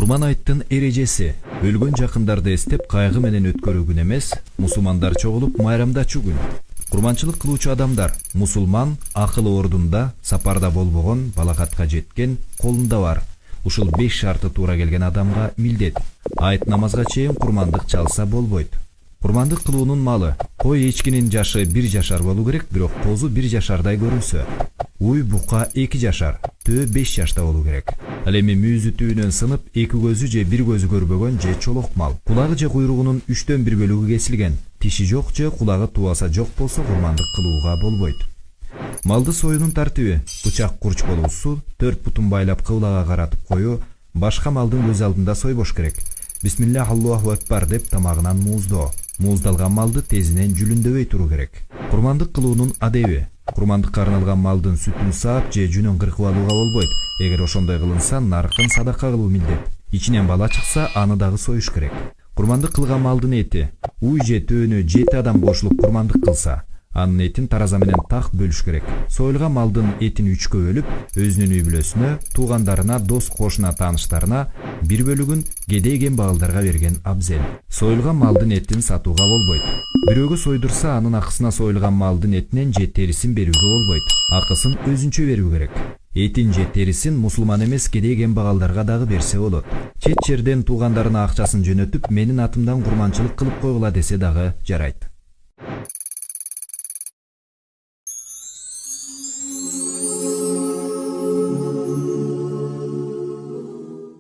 Курман айттын эрежеси. Өлгөн жакындарды эстеп кайгы менен өткөрүү күн эмес, мусулмандар чогулуп майрамдачу күн. Курманчылык кылуучу адамдар мусулман акылы ордунда, сапарда болбогон, балагатка жеткен, колунда бар. Ушул 5 шарты туура келген адамга милдет. Айт намазга чейин курмандык чалса болбойт. Курмандык кылуунун малы кой эчкинин жашы 1 жашар болуу керек, бирок тозу 1 жашардай көрүнсө. Уй бука 2 жашар, төө 5 жашта болуу керек. Ал эми мүйүзү түбүнөн сынып, 2 көзү же 1 көзү көрбөгөн же чолок мал. Кулагы же куйругунун 3төн 1 бөлүгү кесилген. Тиши жок же кулагы тубаса жок болсо курмандык кылууга болбойт. Малды союунун тартиби: бычак курч болуусу, 4 бутун байлап кыблага каратып коюу, башка малдын көз алдында сойбош керек. Бисмиллах Аллаху акбар деп тамагынан мууздоо. Мууздалган малды тезинен жүлүндөбөй туруу керек. Курмандык кылуунун адеби: курмандыкка арналган малдын сүтүн саап же жүнүн кыркып алууга болбойт. Эгер ошондой кылынса, наркын садака кылуу милдет. Ичинен бала чыкса, аны дагы союш керек. Курмандык кылган малдын эти уй же төөнө 7 адам кошулуп курмандык кылса, анын этин тараза менен такт бөлүш керек. Союлган малдын этин 3кө бөлүп, өзүнүн үй бүлөсүнө, туугандарына, дос кошуна, тааныштарына, 1 бөлүгүн кедей кембагалдарга берген абзел. Союлган малдын этин сатууга болбойт. Бирөөгө сойдурса, анын акысына союлган малдын этинен же терисин берүүгө болбойт. Акысын өзүнчө берүү керек. Этин же терисин мусулман эмес кедей кембагалдарга дагы берсе болот. Чет жерден туугандарына акчасын жөнөтүп, менин атымдан курманчылык кылып койгула десе дагы жарайт.